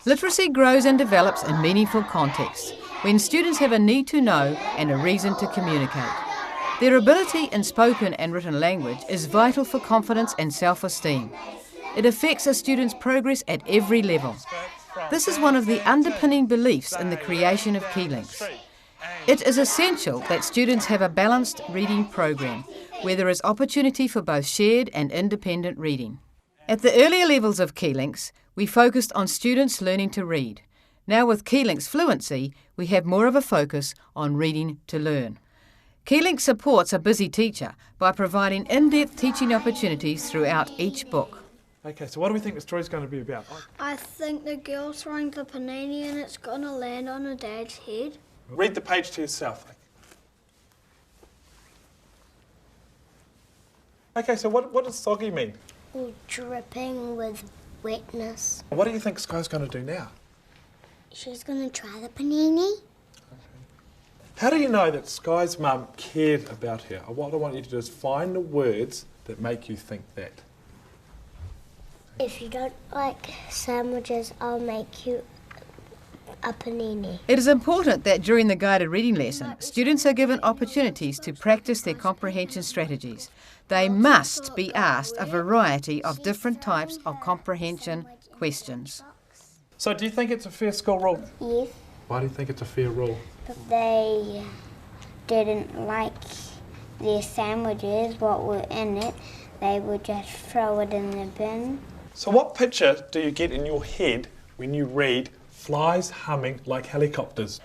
Literacy grows and develops in meaningful contexts, when students have a need to know and a reason to communicate. Their ability in spoken and written language is vital for confidence and self-esteem. It affects a student's progress at every level. This is one of the underpinning beliefs in the creation of Keylinks. It is essential that students have a balanced reading program, where there is opportunity for both shared and independent reading. At the earlier levels of Keylinks, we focused on students learning to read. Now with Links Fluency, we have more of a focus on reading to learn. Keylinks supports a busy teacher by providing in-depth teaching opportunities throughout each book. Okay, so what do we think the story's going to be about? I think the girl's throwing the panini and it's going to land on her dad's head. Read the page to yourself. Okay, so what does soggy mean? Dripping with wetness. What do you think Sky's going to do now? She's going to try the panini. How do you know that Sky's mum cared about her? What I want you to do is find the words that make you think that. If you don't like sandwiches, I'll make you a panini. It is important that during the guided reading lesson, students are given opportunities to practice their comprehension strategies. They must be asked a variety of different types of comprehension questions. So do you think it's a fair school rule? Yes. Why do you think it's a fair rule? They didn't like their sandwiches, what were in it. They would just throw it in the bin. So what picture do you get in your head when you read flies humming like helicopters?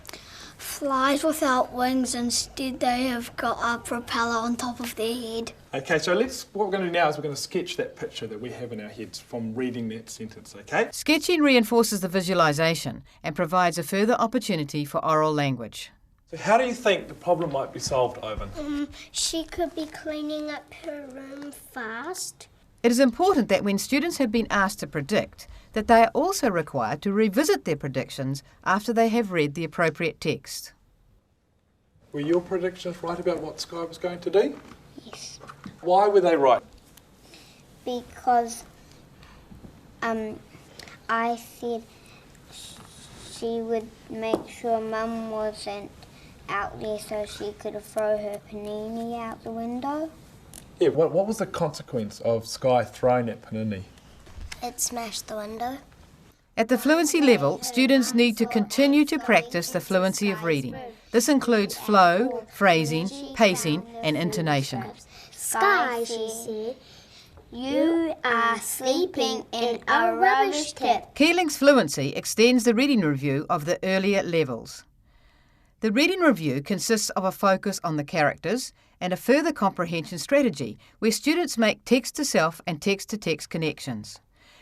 Flies without wings, instead they have got a propeller on top of their head. Okay, so what we're going to do now is we're going to sketch that picture that we have in our heads from reading that sentence, okay? Sketching reinforces the visualisation and provides a further opportunity for oral language. So how do you think the problem might be solved, Ivan? She could be cleaning up her room fast. It is important that when students have been asked to predict, that they are also required to revisit their predictions after they have read the appropriate text. Were your predictions right about what Sky was going to do? Yes. Why were they right? Because I said she would make sure Mum wasn't out there so she could throw her panini out the window. Yeah, what was the consequence of Sky throwing that panini? It smashed the window. At the fluency level, students need to continue to practice the fluency of reading. This includes flow, phrasing, pacing and intonation. Sky, she said, you are sleeping in a rubbish tip. Links Fluency extends the reading review of the earlier levels. The reading review consists of a focus on the characters and a further comprehension strategy where students make text-to-self and text-to-text connections.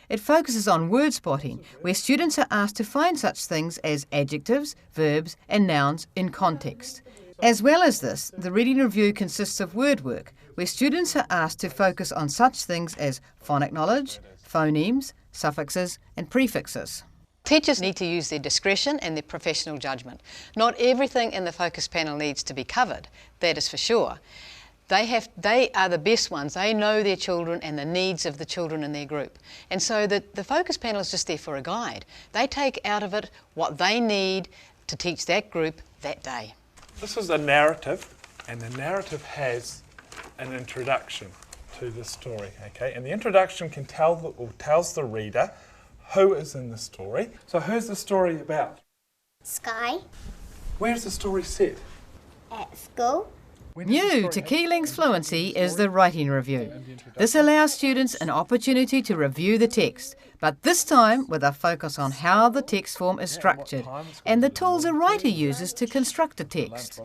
It focuses on word spotting, where students are asked to find such things as adjectives, verbs and nouns in context. As well as this, the reading review consists of word work, where students are asked to focus on such things as phonic knowledge, phonemes, suffixes and prefixes. Teachers need to use their discretion and their professional judgment. Not everything in the focus panel needs to be covered, that is for sure. They are the best ones. They know their children and the needs of the children in their group. And so the focus panel is just there for a guide. They take out of it what they need to teach that group that day. This is a narrative, and the narrative has an introduction to the story, okay? And the introduction tells the reader who is in the story. So who's the story about? Sky. Where's the story set? At school. New to Links Fluency is the writing review. This allows students an opportunity to review the text, but this time with a focus on how the text form is structured and the tools a writer uses to construct a text.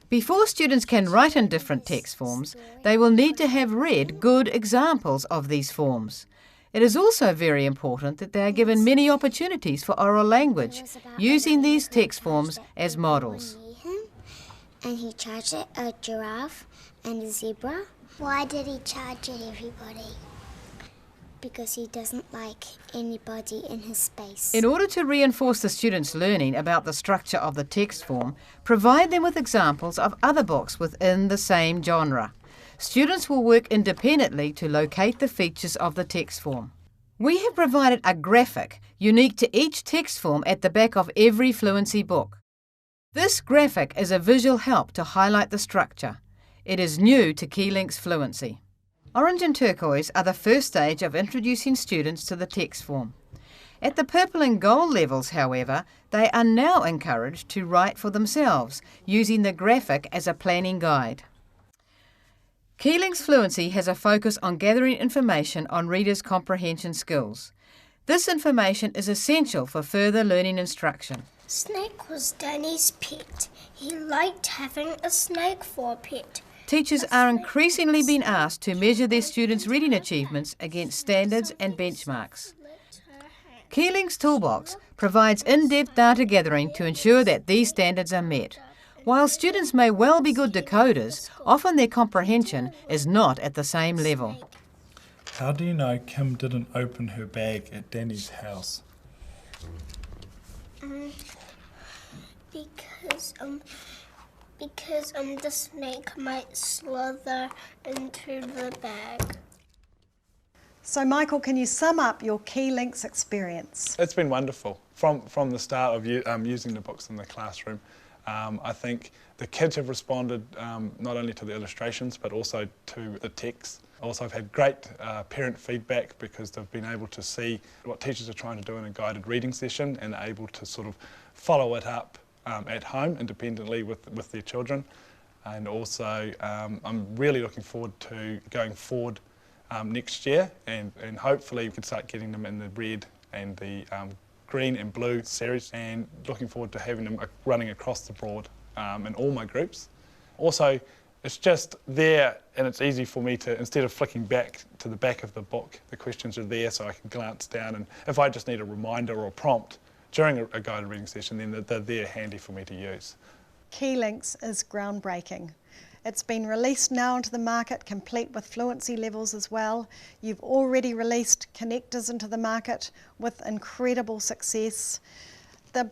Before students can write in different text forms, they will need to have read good examples of these forms. It is also very important that they are given many opportunities for oral language, using these text forms as models. And he charged a giraffe and a zebra. Why did he charge at everybody? Because he doesn't like anybody in his space. In order to reinforce the students' learning about the structure of the text form, provide them with examples of other books within the same genre. Students will work independently to locate the features of the text form. We have provided a graphic unique to each text form at the back of every Fluency book. This graphic is a visual help to highlight the structure. It is new to Links Fluency. Orange and turquoise are the first stage of introducing students to the text form. At the purple and gold levels, however, they are now encouraged to write for themselves, using the graphic as a planning guide. Links Fluency has a focus on gathering information on readers' comprehension skills. This information is essential for further learning instruction. Snake was Danny's pet. He liked having a snake for a pet. Teachers are increasingly being asked to measure their students' reading achievements against standards and benchmarks. Links Toolbox provides in-depth data gathering to ensure that these standards are met. While students may well be good decoders, often their comprehension is not at the same level. How do you know Kim didn't open her bag at Danny's house? Because the snake might slither into the bag. So Michael, can you sum up your Links experience? It's been wonderful. From the start of using the books in the classroom, I think the kids have responded not only to the illustrations but also to the text. Also, I've had great parent feedback because they've been able to see what teachers are trying to do in a guided reading session and are able to sort of follow it up at home independently with their children. And also, I'm really looking forward to going forward next year and hopefully we can start getting them in the red and the green and blue series, and looking forward to having them running across the board in all my groups. Also, it's just there and it's easy for me to, instead of flicking back to the back of the book, the questions are there so I can glance down, and if I just need a reminder or a prompt during a guided reading session, then they're there handy for me to use. Links is groundbreaking. It's been released now into the market, complete with fluency levels as well. You've already released connectors into the market with incredible success.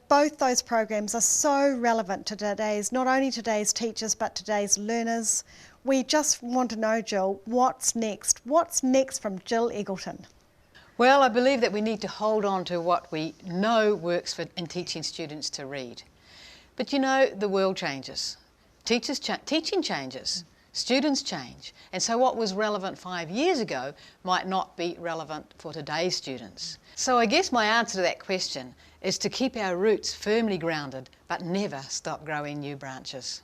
Both those programs are so relevant to today's, not only today's teachers, but today's learners. We just want to know, Jill, what's next? What's next from Jill Eggleton? Well, I believe that we need to hold on to what we know works in teaching students to read. But you know, the world changes. Teaching changes, students change, and so what was relevant 5 years ago might not be relevant for today's students. So I guess my answer to that question is to keep our roots firmly grounded, but never stop growing new branches.